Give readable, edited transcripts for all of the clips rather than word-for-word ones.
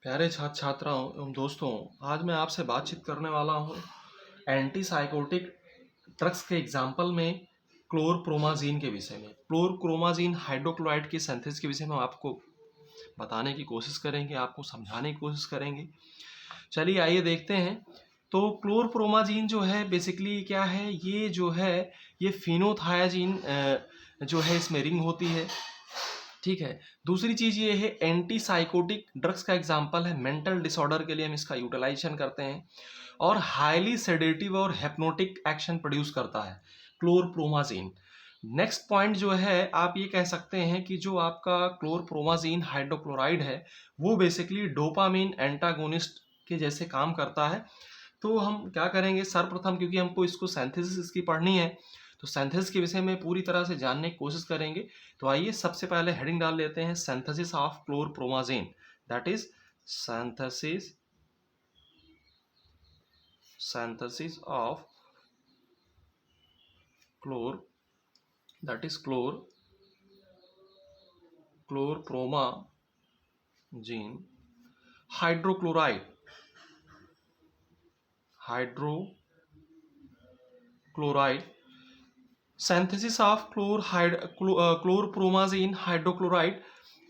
प्यारे छात्र छात्राओं एवं दोस्तों, आज मैं आपसे बातचीत करने वाला हूँ एंटी साइकोटिक ड्रग्स के एग्जाम्पल में क्लोरप्रोमाजीन के विषय में। क्लोरप्रोमाजीन हाइड्रोक्लोराइड की सिंथेसिस के विषय में आपको बताने की कोशिश करेंगे, आपको समझाने की कोशिश करेंगे। चलिए आइए देखते हैं। तो क्लोरप्रोमाजीन जो है बेसिकली क्या है, ये जो है ये फिनोथायाजीन जो है इसमें रिंग होती है। ठीक है। दूसरी चीज ये है एंटी साइकोटिक ड्रग्स का एग्जांपल है, मेंटल डिसऑर्डर के लिए हम इसका यूटिलाइजेशन करते हैं। और हाईली सेडेटिव और हेप्नोटिक एक्शन प्रोड्यूस करता है क्लोरप्रोमाजीन। नेक्स्ट पॉइंट जो है आप ये कह सकते हैं कि जो आपका क्लोरप्रोमाजीन हाइड्रोक्लोराइड है वो बेसिकली डोपामीन एंटागोनिस्ट के जैसे काम करता है। तो हम क्या करेंगे, सर्वप्रथम क्योंकि हमको इसको सिंथेसिस इसकी पढ़नी है तो सिंथेसिस के विषय में पूरी तरह से जानने की कोशिश करेंगे। तो आइए सबसे पहले हेडिंग डाल लेते हैं, synthesis of chlorpromazine. That is synthesis of chlorpromazine hydrochloride synthesis of chlorpromazine hydrochloride.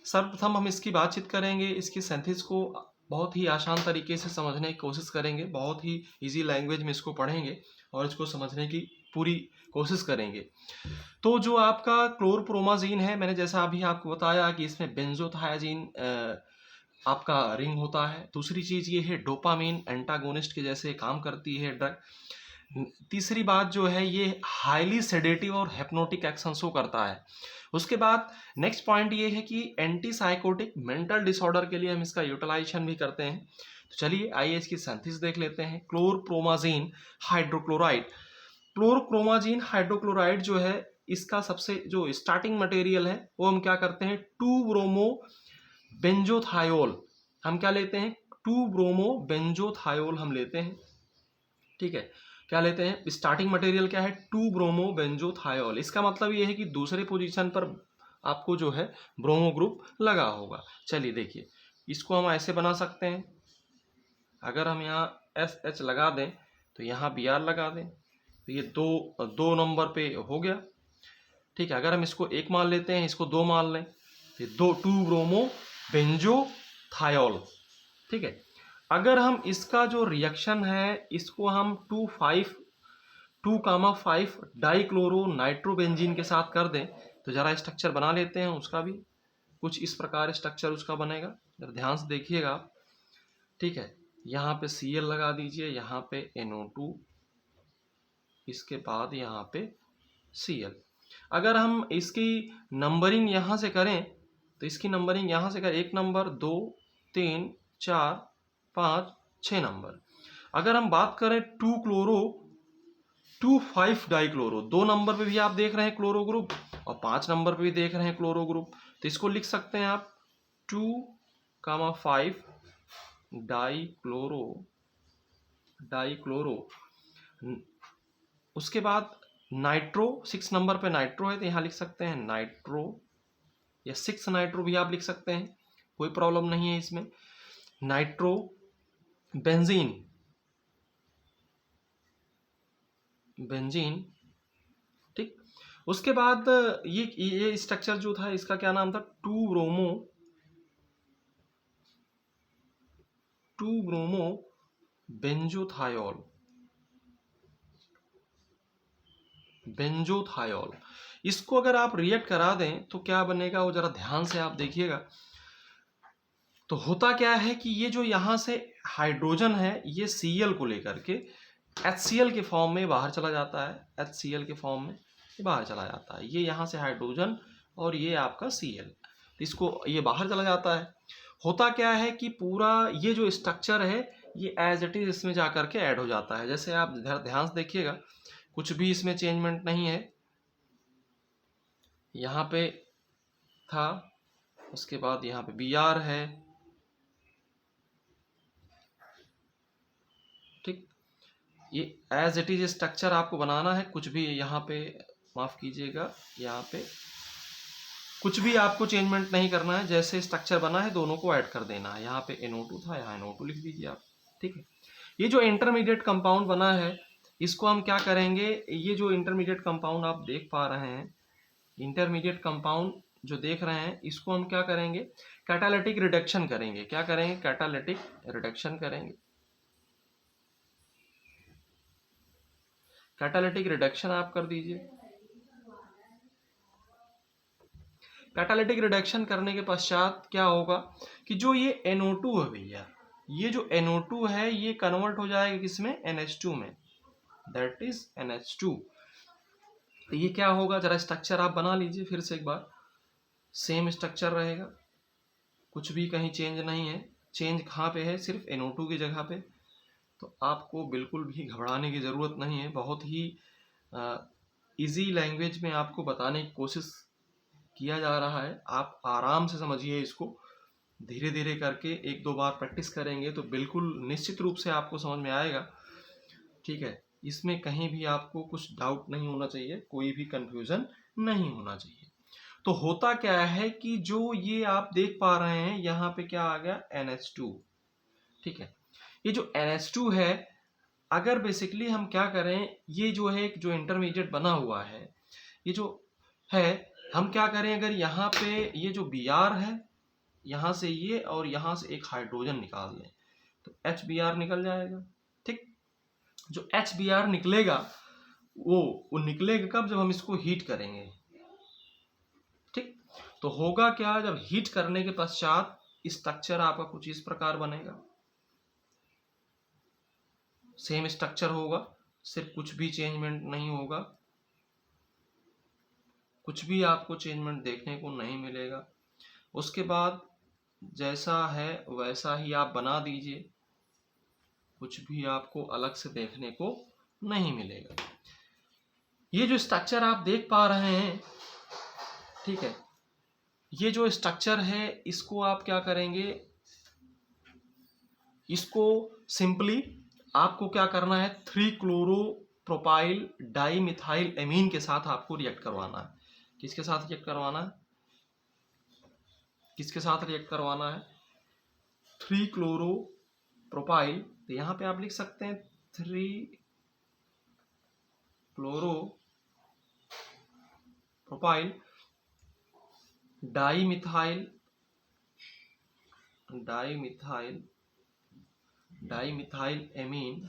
सर्वप्रथम हम इसकी बातचीत करेंगे, इसकी सिंथेसिस को बहुत ही आसान तरीके से समझने की कोशिश करेंगे, बहुत ही इजी लैंग्वेज में इसको पढ़ेंगे और इसको समझने की पूरी कोशिश करेंगे। तो जो आपका क्लोरप्रोमाजीन है, मैंने जैसा अभी आपको बताया कि इसमें बेंजोथायाजीन आपका रिंग होता है। दूसरी चीज ये है डोपामीन एंटागोनिस्ट के जैसे काम करती है ड्रग। तीसरी बात जो है ये हाईली सेडेटिव और हेप्नोटिक एक्शन शो करता है। उसके बाद नेक्स्ट पॉइंट ये है कि एंटी साइकोटिक मेंटल डिसऑर्डर के लिए हम इसका यूटिलाइजेशन भी करते हैं। तो चलिए आइए इसकी सिंथेसिस देख लेते हैं। Chlorpromazine hydrochloride. क्लोरप्रोमाजीन हाइड्रोक्लोराइड जो है इसका सबसे जो स्टार्टिंग मटेरियल है वो हम क्या करते हैं, 2-ब्रोमो बेंजोथायोल हम क्या लेते हैं, 2-ब्रोमो बेंजोथायोल हम लेते हैं। ठीक है, क्या लेते हैं, स्टार्टिंग मटेरियल क्या है, 2-ब्रोमो बेंजोथायोल। इसका मतलब ये है कि दूसरे पोजीशन पर आपको जो है ब्रोमो ग्रुप लगा होगा। चलिए देखिए, इसको हम ऐसे बना सकते हैं, अगर हम यहाँ SH लगा दें तो यहाँ Br लगा दें तो ये दो नंबर पे हो गया। ठीक है, अगर हम इसको 1 मान लेते हैं, इसको 2 मान लें तो 2-ब्रोमो बेंजोथायोल। ठीक है, अगर हम इसका जो रिएक्शन है इसको हम 2,5 डाइक्लोरो नाइट्रोबेंजीन के साथ कर दें तो जरा स्ट्रक्चर बना लेते हैं उसका भी। कुछ इस प्रकार स्ट्रक्चर उसका बनेगा, जरा ध्यान से देखिएगा आप। ठीक है, यहाँ पे Cl लगा दीजिए, यहाँ पे NO2, इसके बाद यहाँ पे Cl। अगर हम इसकी नंबरिंग यहाँ से करें तो इसकी नंबरिंग यहाँ से करें, 1 नंबर, 2, 3, 4, 5, 6 नंबर। अगर हम बात करें 2 डाइक्लोरो, 2 नंबर पे भी आप देख रहे हैं क्लोरो ग्रुप और 5 नंबर पे भी देख रहे हैं क्लोरो ग्रुप, तो इसको लिख सकते हैं आप 2,5 डाइक्लोरो। उसके बाद नाइट्रो, 6 नंबर पे नाइट्रो है तो यहाँ लिख सकते हैं नाइट्रो, या 6 नाइट्रो भी आप लिख सकते हैं, कोई प्रॉब्लम नहीं है इसमें। Nitro benzene. ठीक, उसके बाद ये स्ट्रक्चर जो था इसका क्या नाम था, 2-ब्रोमो बेंजोथायोल। इसको अगर आप रिएक्ट करा दें तो क्या बनेगा वो जरा ध्यान से आप देखिएगा। तो होता क्या है कि ये जो यहाँ से हाइड्रोजन है ये Cl को लेकर के HCl के फॉर्म में बाहर चला जाता है, HCl के फॉर्म में बाहर चला जाता है। ये यहाँ से हाइड्रोजन और ये आपका Cl, इसको ये बाहर चला जाता है। होता क्या है कि पूरा ये जो स्ट्रक्चर है ये एज इट इज इसमें जा करके ऐड हो जाता है। जैसे आप ध्यान से देखिएगा, कुछ भी इसमें चेंजमेंट नहीं है, यहाँ पे था, उसके बाद यहाँ पे Br है। ठीक, ये एज इट इज स्ट्रक्चर आपको बनाना है, कुछ भी यहाँ पे माफ कीजिएगा, यहाँ पे कुछ भी आपको चेंजमेंट नहीं करना है, जैसे स्ट्रक्चर बना है दोनों को ऐड कर देना है। यहाँ पे NO2 था, यहाँ NO2 लिख दीजिए आप। ठीक है, ये जो इंटरमीडिएट कंपाउंड बना है इसको हम क्या करेंगे, ये जो इंटरमीडिएट कंपाउंड आप देख पा रहे हैं, इंटरमीडिएट कंपाउंड जो देख रहे हैं, इसको हम क्या करेंगे, कैटालिटिक रिडक्शन करेंगे। क्या करेंगे, कैटालिटिक रिडक्शन करेंगे। कैटालिटिक रिडक्शन आप कर दीजिए। कैटालिटिक रिडक्शन करने के पश्चात क्या होगा कि जो ये NO2 है भैया, ये जो NO2 है ये कन्वर्ट हो जाएगा किसमें, NH2 में, दैट इज NH2। तो ये क्या होगा, जरा स्ट्रक्चर आप बना लीजिए फिर से एक बार। सेम स्ट्रक्चर रहेगा, कुछ भी कहीं चेंज नहीं है। चेंज कहाँ पे है, सिर्फ NO2 की जगह पे। तो आपको बिल्कुल भी घबराने की ज़रूरत नहीं है। बहुत ही इजी लैंग्वेज में आपको बताने की कोशिश किया जा रहा है। आप आराम से समझिए इसको, धीरे धीरे करके 1-2 बार प्रैक्टिस करेंगे तो बिल्कुल निश्चित रूप से आपको समझ में आएगा। ठीक है, इसमें कहीं भी आपको कुछ डाउट नहीं होना चाहिए, कोई भी कंफ्यूजन नहीं होना चाहिए। तो होता क्या है कि जो ये आप देख पा रहे हैं यहाँ पे क्या आ गया, NH2। ठीक है, ये जो NH2 है, अगर बेसिकली हम क्या करें, ये जो है जो इंटरमीडिएट बना हुआ है, ये जो है, हम क्या करें, अगर यहाँ पे ये जो Br है, यहाँ से ये और यहाँ से एक हाइड्रोजन निकाल दें तो HBr निकल जाएगा। ठीक, जो HBr निकलेगा वो निकलेगा कब, जब हम इसको हीट करेंगे। ठीक, तो होगा क्या, जब हीट करने के पश्चात स्ट्रक्चर आपका कुछ इस प्रकार बनेगा। सेम स्ट्रक्चर होगा, सिर्फ कुछ भी चेंजमेंट नहीं होगा, कुछ भी आपको चेंजमेंट देखने को नहीं मिलेगा। उसके बाद जैसा है वैसा ही आप बना दीजिए, कुछ भी आपको अलग से देखने को नहीं मिलेगा। ये जो स्ट्रक्चर आप देख पा रहे हैं, ठीक है, ये जो स्ट्रक्चर है इसको आप क्या करेंगे, इसको सिंपली आपको क्या करना है, 3-क्लोरोप्रोपाइल डाइमिथाइल एमीन के साथ आपको रिएक्ट करवाना है। किसके साथ रिएक्ट करवाना है, किसके साथ रिएक्ट करवाना है, 3-क्लोरोप्रोपाइल। तो यहाँ पे आप लिख सकते हैं 3-क्लोरोप्रोपाइल डाइमिथाइल एमीन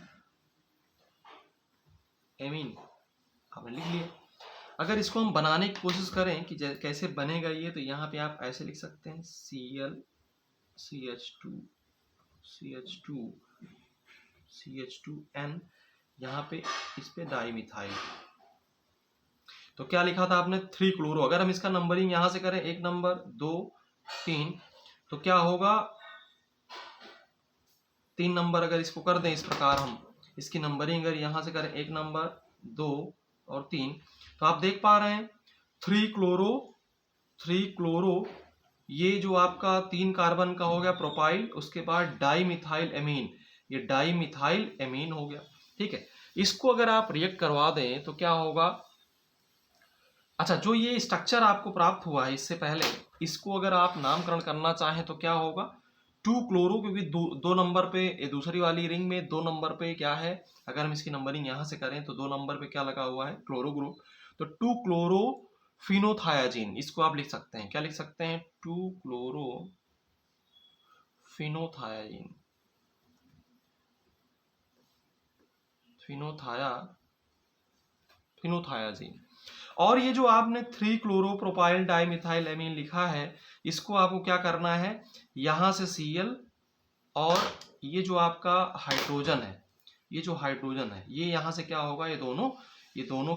आपने लिख लिया। अगर इसको हम बनाने की कोशिश करें कि कैसे बनेगा ये, तो यहाँ पे आप ऐसे लिख सकते हैं CH2N, यहाँ पे इस पे डाइमिथाइल। तो क्या लिखा था आपने, 3-क्लोरो। अगर हम इसका नंबरिंग यहाँ से करें 1 नंबर 2 3, तो क्या होगा, 3 नंबर अगर इसको कर दें इस प्रकार, हम इसकी नंबरिंग अगर यहाँ से करें 1 नंबर 2 और 3, तो आप देख पा रहे हैं 3-क्लोरो, ये जो आपका 3 कार्बन का हो गया प्रोपाइल, उसके बाद डाइमिथाइल एमीन, ये डाइमिथाइल एमीन हो गया। ठीक है, इसको अगर आप रिएक्ट करवा दें तो क्या होगा, अच्छा जो ये स्ट्रक्चर आपको प्राप्त हुआ है इससे पहले, इसको अगर आप नामकरण करना चाहें तो क्या होगा, 2-क्लोरो, क्योंकि दो नंबर पे दूसरी वाली रिंग में 2 नंबर पे क्या है, अगर हम इसकी नंबरिंग यहाँ से करें तो 2 नंबर पे क्या लगा हुआ है, क्लोरो ग्रुप। तो 2-क्लोरो फिनोथायाजीन, इसको आप लिख सकते हैं, क्या लिख सकते हैं, 2-क्लोरो फिनोथायाजीन, फिनोथायाजीन। और ये जो आपने 3-क्लोरोप्रोपाइल डाइमिथाइल एमीन लिखा है, इसको आपको क्या करना है, यहाँ से Cl और ये जो आपका हाइड्रोजन है, ये जो हाइड्रोजन है ये यहाँ से क्या होगा, ये दोनों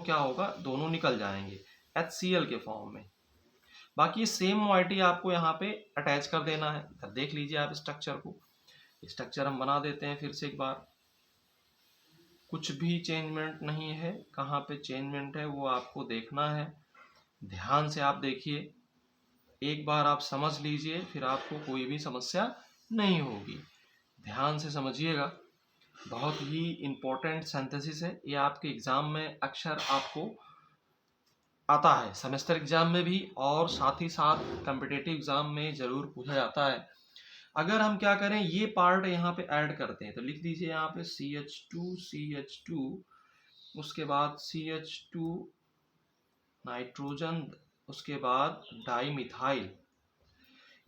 क्या होगा, दोनों निकल जाएंगे HCl के फॉर्म में। बाकी सेम मोइटी आपको यहाँ पे अटैच कर देना है। देख लीजिए आप स्ट्रक्चर को, स्ट्रक्चर हम बना देते हैं फिर से एक बार। कुछ भी चेंजमेंट नहीं है, कहाँ पे चेंजमेंट है वो आपको देखना है। ध्यान से आप देखिए, एक बार आप समझ लीजिए, फिर आपको कोई भी समस्या नहीं होगी। ध्यान से समझिएगा, बहुत ही इम्पोर्टेंट सिंथेसिस है ये, आपके एग्जाम में अक्सर आपको आता है सेमेस्टर एग्जाम में भी, और साथ ही साथ कम्पिटिटिव एग्जाम में ज़रूर पूछा जाता है। अगर हम क्या करें, ये पार्ट यहाँ पे ऐड करते हैं, तो लिख दीजिए यहाँ पे CH2 उसके बाद CH2 नाइट्रोजन, उसके बाद डाइमिथाइल।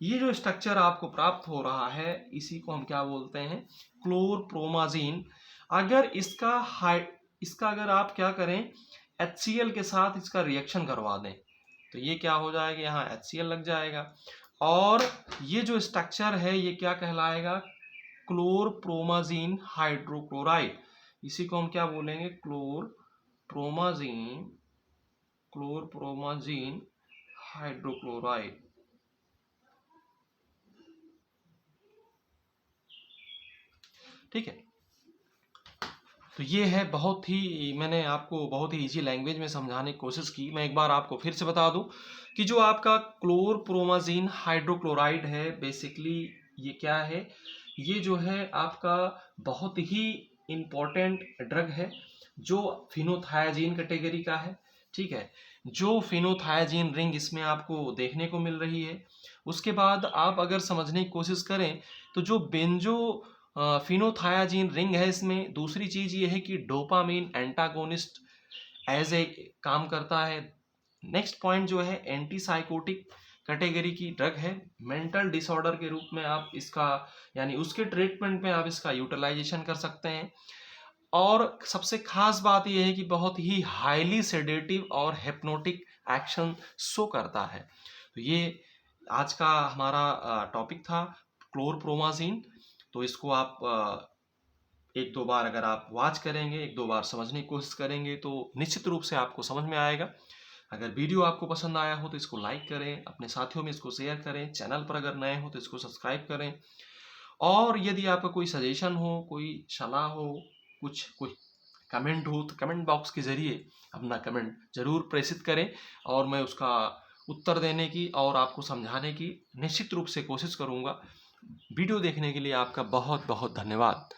ये जो स्ट्रक्चर आपको प्राप्त हो रहा है इसी को हम क्या बोलते हैं, क्लोरप्रोमाजीन। अगर इसका अगर आप क्या करें, HCl के साथ इसका रिएक्शन करवा दें तो ये क्या हो जाएगा, यहाँ HCl लग जाएगा, और ये जो स्ट्रक्चर है ये क्या कहलाएगा, क्लोरप्रोमाजीन हाइड्रोक्लोराइड। इसी को हम क्या बोलेंगे, क्लोरप्रोमाजीन हाइड्रोक्लोराइड। ठीक है, तो ये है, बहुत ही मैंने आपको बहुत ही इजी लैंग्वेज में समझाने की कोशिश की। मैं एक बार आपको फिर से बता दूं कि जो आपका क्लोरप्रोमाजीन हाइड्रोक्लोराइड है, बेसिकली ये क्या है, ये जो है आपका बहुत ही इम्पोर्टेंट ड्रग है जो फिनोथायाजीन कैटेगरी का है। ठीक है, जो फिनोथायाजीन रिंग इसमें आपको देखने को मिल रही है। उसके बाद आप अगर समझने की कोशिश करें तो जो बेंजो फिनोथायाजीन रिंग है, इसमें दूसरी चीज ये है कि डोपामीन एंटागोनिस्ट एज ए काम करता है। नेक्स्ट पॉइंट जो है, एंटीसाइकोटिक कैटेगरी की ड्रग है, मेंटल डिसऑर्डर के रूप में आप इसका यानी उसके ट्रीटमेंट में आप इसका यूटिलाइजेशन कर सकते हैं। और सबसे खास बात यह है कि बहुत ही हाईली सेडेटिव और हिप्नोटिक एक्शन शो करता है। तो ये आज का हमारा टॉपिक था, क्लोरप्रोमाजीन। तो इसको आप एक दो बार अगर आप वॉच करेंगे, एक दो बार समझने की कोशिश करेंगे तो निश्चित रूप से आपको समझ में आएगा। अगर वीडियो आपको पसंद आया हो तो इसको लाइक करें, अपने साथियों में इसको शेयर करें, चैनल पर अगर नए हो तो इसको सब्सक्राइब करें। और यदि आपका कोई सजेशन हो, कोई सलाह हो, कोई कमेंट हो तो कमेंट बॉक्स के जरिए अपना कमेंट जरूर प्रेषित करें, और मैं उसका उत्तर देने की और आपको समझाने की निश्चित रूप से कोशिश करूँगा। वीडियो देखने के लिए आपका बहुत बहुत धन्यवाद।